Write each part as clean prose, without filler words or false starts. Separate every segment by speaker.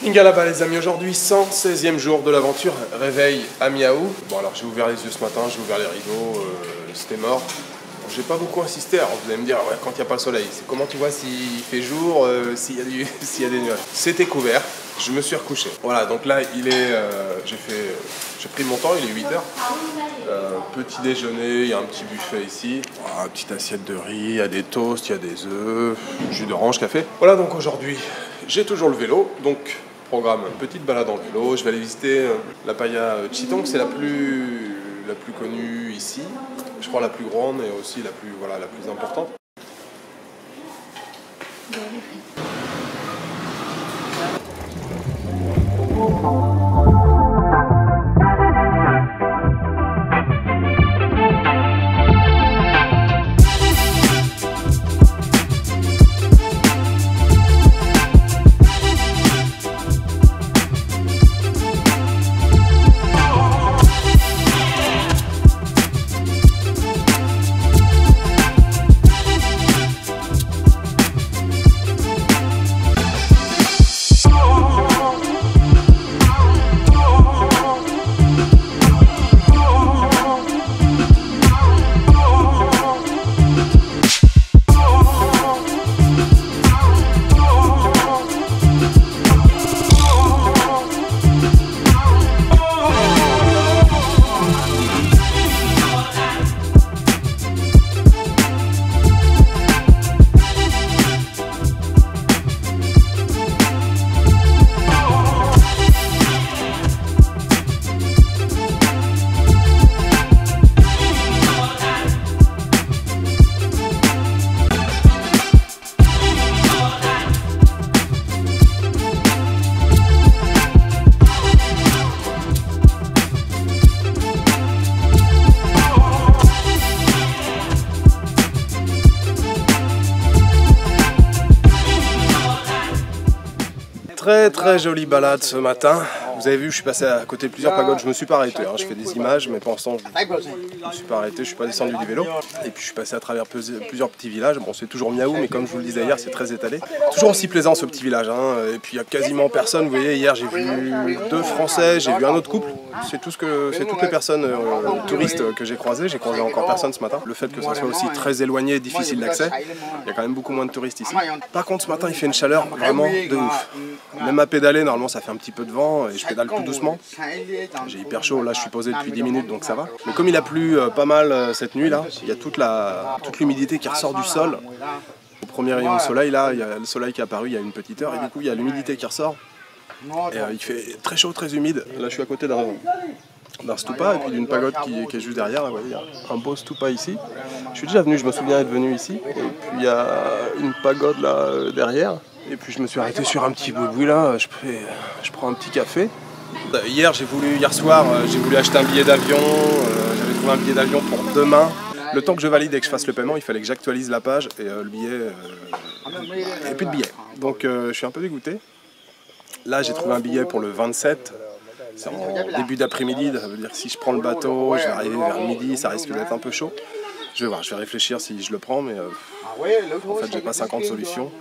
Speaker 1: Binga là-bas les amis, aujourd'hui 116e jour de l'aventure, réveil à Miaou. Bon alors j'ai ouvert les yeux ce matin, j'ai ouvert les rideaux, c'était mort. Bon, j'ai pas beaucoup insisté, alors vous allez me dire ouais, quand il n'y a pas le soleil, c'est comment tu vois s'il fait jour, s'il y a des nuages. C'était couvert, je me suis recouché. Voilà donc là il est, j'ai pris mon temps, il est 8h. Petit déjeuner, il y a un petit buffet ici, une petite assiette de riz, il y a des toasts, il y a des œufs, jus d'orange, café. Voilà donc aujourd'hui j'ai toujours le vélo, donc programme petite balade en vélo. Je vais aller visiter la Paya Chitong, c'est la plus connue ici, je crois la plus grande et aussi la plus importante. Très jolie balade ce matin. Vous avez vu, je suis passé à côté de plusieurs pagodes, je me suis pas arrêté, hein. Je fais des images, mais pour l'instant je me suis pas arrêté, je suis pas descendu du vélo. Et puis je suis passé à travers plusieurs petits villages. Bon, c'est toujours Miaou, mais comme je vous le disais hier, c'est très étalé. Toujours aussi plaisant ce petit village, hein. Et puis il y a quasiment personne. Vous voyez, hier j'ai vu 2 Français, j'ai vu un autre couple. C'est toutes les personnes touristes que j'ai croisées. J'ai croisé encore personne ce matin. Le fait que ça soit aussi très éloigné et difficile d'accès, il y a quand même beaucoup moins de touristes ici. Par contre, ce matin, il fait une chaleur vraiment de ouf. Même à pédaler, normalement ça fait un petit peu de vent et je pédale tout doucement. J'ai hyper chaud, là je suis posé depuis 10 minutes donc ça va. Mais comme il a plu pas mal cette nuit là, il y a toute l'humidité qui ressort du sol. Au premier rayon de soleil là, il y a le soleil qui est apparu il y a une petite heure et du coup il y a l'humidité qui ressort. Et il fait très chaud, très humide. Là je suis à côté d'un stupa et puis d'une pagode qui est juste derrière. Là, vous voyez, il y a un beau stupa ici. Je suis déjà venu, je me souviens être venu ici. Et puis il y a une pagode là derrière. Et puis je me suis arrêté sur un petit bout là, je prends un petit café. Hier soir, j'ai voulu acheter un billet d'avion, j'avais trouvé un billet d'avion pour demain. Le temps que je valide et que je fasse le paiement, il fallait que j'actualise la page et le billet, il n'y avait plus de billet. Donc je suis un peu dégoûté. Là j'ai trouvé un billet pour le 27, c'est en début d'après-midi, ça veut dire que si je prends le bateau, je vais arriver vers midi, ça risque d'être un peu chaud. Je vais voir, je vais réfléchir si je le prends, mais en fait j'ai pas 50 solutions.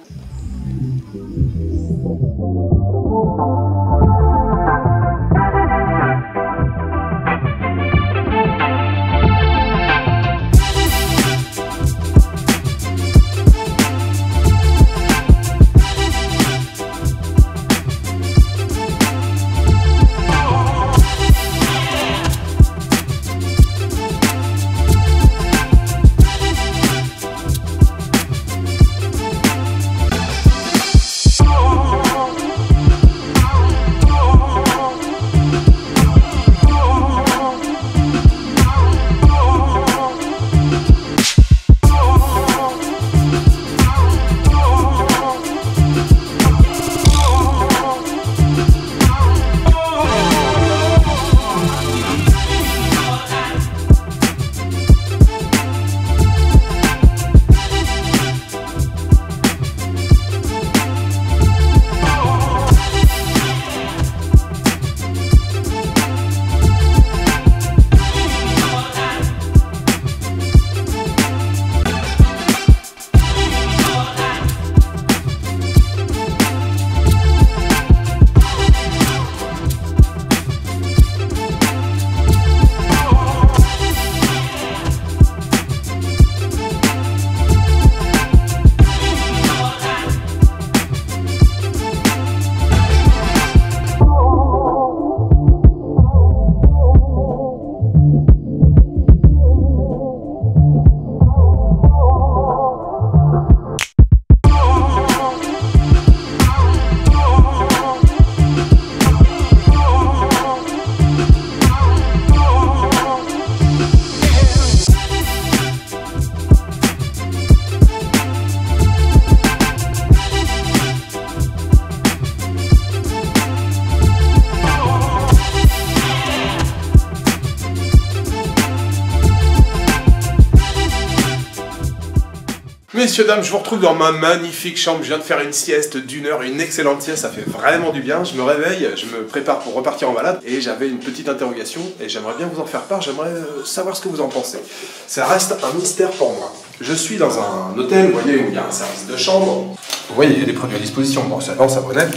Speaker 1: Messieurs, dames, je vous retrouve dans ma magnifique chambre. Je viens de faire une sieste d'1 heure, une excellente sieste, ça fait vraiment du bien. Je me réveille, je me prépare pour repartir en balade et j'avais une petite interrogation et j'aimerais bien vous en faire part, j'aimerais savoir ce que vous en pensez. Ça reste un mystère pour moi. Je suis dans un hôtel, vous voyez, où il y a un service de chambre. Vous voyez, il y a des produits à disposition, bon, ça lance, ça bonnette.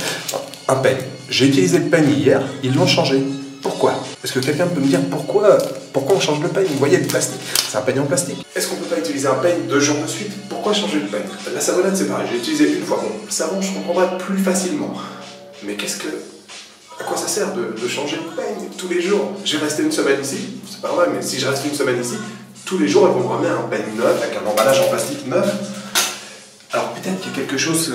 Speaker 1: Un peigne. J'ai utilisé le peigne hier, ils l'ont changé. Pourquoi? Est-ce que quelqu'un peut me dire pourquoi on change le peigne? Vous voyez, le plastique, c'est un peigne en plastique. Est-ce qu'on peut pas utiliser un peigne 2 jours de suite? Pourquoi changer le peigne? La savonnette, c'est pareil, j'ai utilisé une fois. Bon, le savon, je comprendrais plus facilement. Mais à quoi ça sert de changer le peigne tous les jours? J'ai resté une semaine ici, c'est pas vrai, mais si je reste une semaine ici, tous les jours, elles vont me ramener un peigne neuf, avec un emballage en plastique neuf. Alors peut-être qu'il y a quelque chose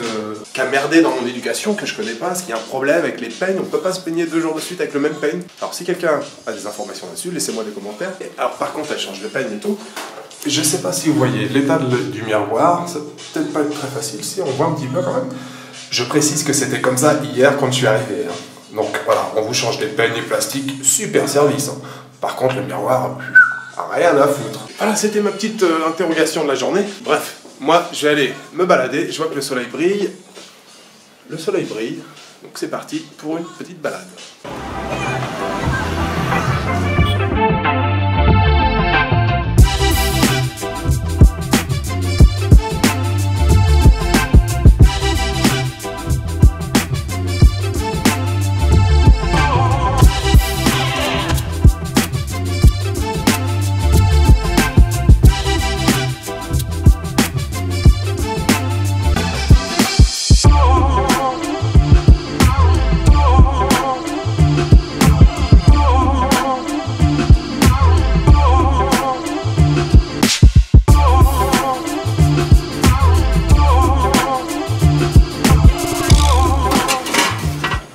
Speaker 1: qui a merdé dans mon éducation que je connais pas, est-ce qu'il y a un problème avec les peignes, on peut pas se peigner 2 jours de suite avec le même peigne. Alors si quelqu'un a des informations là-dessus, laissez-moi des commentaires. Et alors par contre elle change de peigne et tout. Je sais pas si vous voyez l'état du miroir, ça peut peut-être pas être très facile, si on voit un petit peu quand même. Je précise que c'était comme ça hier quand je suis arrivé. Hein. Donc voilà, on vous change les peignes et plastiques, super service. Hein. Par contre le miroir, rien à foutre. Voilà, c'était ma petite interrogation de la journée. Bref. Moi, je vais aller me balader, je vois que le soleil brille. Le soleil brille, donc c'est parti pour une petite balade.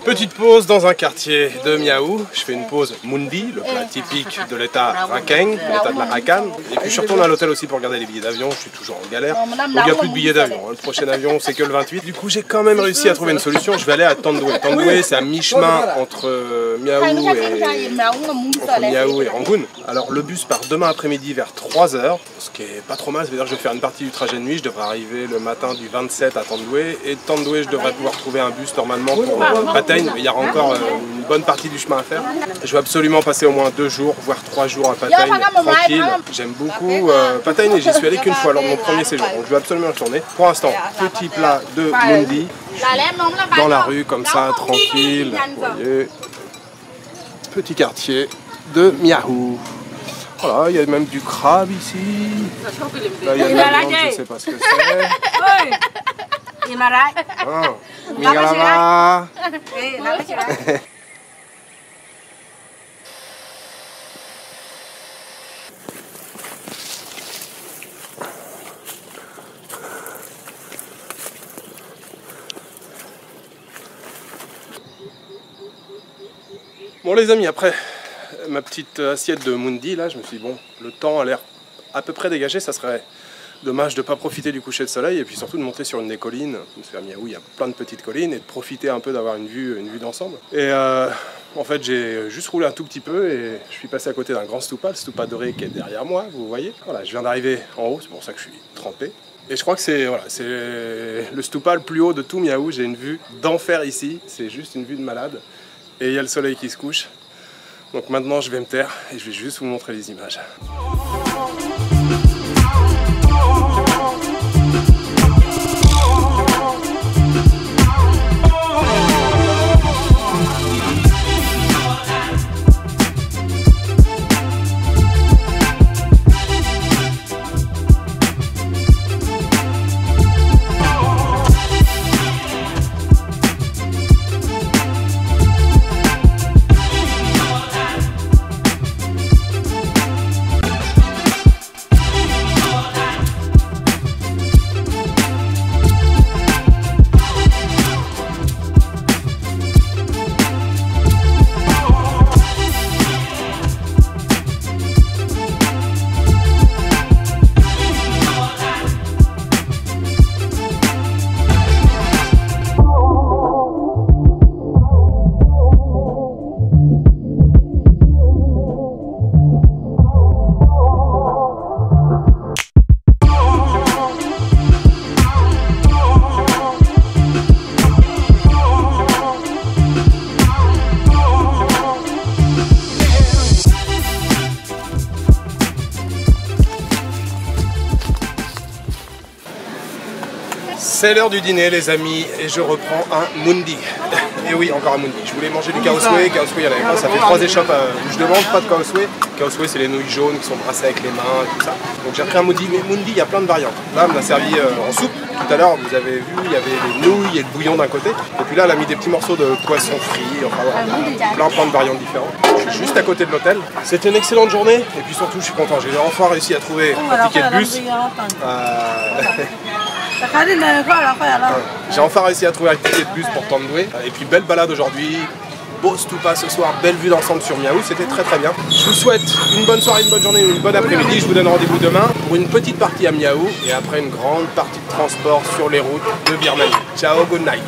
Speaker 1: Petite pause dans un quartier de Miaou, je fais une pause Mundi, le plat typique de l'état Rakhine, de l'état de la Rakhine. Et puis je suis retourné à l'hôtel aussi pour regarder les billets d'avion, je suis toujours en galère. Donc il n'y a plus de billets d'avion, le prochain avion c'est que le 28. Du coup j'ai quand même réussi à trouver une solution, je vais aller à Tandoué. Tandoué c'est à mi-chemin entre Miaou et Rangoon. Alors le bus part demain après-midi vers 3 h, ce qui est pas trop mal, ça veut dire que je vais faire une partie du trajet de nuit, je devrais arriver le matin du 27 à Tandoué. Et de Tandoué je devrais pouvoir trouver un bus normalement pour Pattaya. Il y aura encore une bonne partie du chemin à faire. Je vais absolument passer au moins 2 jours, voire 3 jours à Pattaya, tranquille. J'aime beaucoup Pattaya et j'y suis allé qu'une fois lors de mon premier séjour. Donc je vais absolument retourner. Pour l'instant, petit plat de Mundi, dans la rue comme ça, tranquille. Vous voyez, petit quartier de Miaou. Voilà, il y a même du crabe ici. Là, il y a de la viande, je ne sais pas ce que c'est. Mingalama. Bon les amis, après ma petite assiette de Mundi, là, je me suis dit bon, le temps a l'air à peu près dégagé, ça serait dommage de ne pas profiter du coucher de soleil et puis surtout de monter sur une des collines, parce qu'à Miaou il y a plein de petites collines, et de profiter un peu d'avoir une vue d'ensemble. Et en fait j'ai juste roulé un tout petit peu et je suis passé à côté d'un grand stupa, le stupa doré qui est derrière moi, vous voyez. Voilà, je viens d'arriver en haut, c'est pour ça que je suis trempé. Et je crois que c'est le stupa le plus haut de tout Miaou, j'ai une vue d'enfer ici, c'est juste une vue de malade. Et il y a le soleil qui se couche. Donc maintenant je vais me taire et je vais juste vous montrer les images. C'est l'heure du dîner les amis et je reprends un Mundi. Et oui, encore un Mundi. Je voulais manger du kaosui, kaosui il y en avait pas, ça fait 3 échoppes où je demande pas de kaosui. Kaosui c'est les nouilles jaunes qui sont brassées avec les mains et tout ça. Donc j'ai pris un Mundi, mais Mundi il y a plein de variantes. Là on m'a servi en soupe. Tout à l'heure vous avez vu, il y avait les nouilles et le bouillon d'un côté. Et puis là elle a mis des petits morceaux de poisson frit, enfin voilà, plein de variantes différentes. Je suis juste à côté de l'hôtel. C'était une excellente journée et puis surtout je suis content. J'ai enfin réussi à trouver un ticket de bus. J'ai enfin réussi à trouver un ticket de bus pour Tandoué. Et puis belle balade aujourd'hui. Beau Stupa ce soir, belle vue d'ensemble sur Miaou, c'était très bien. Je vous souhaite une bonne soirée, une bonne journée, une bonne après-midi. Je vous donne rendez-vous demain pour une petite partie à Miaou et après une grande partie de transport sur les routes de Birmanie. Ciao, good night.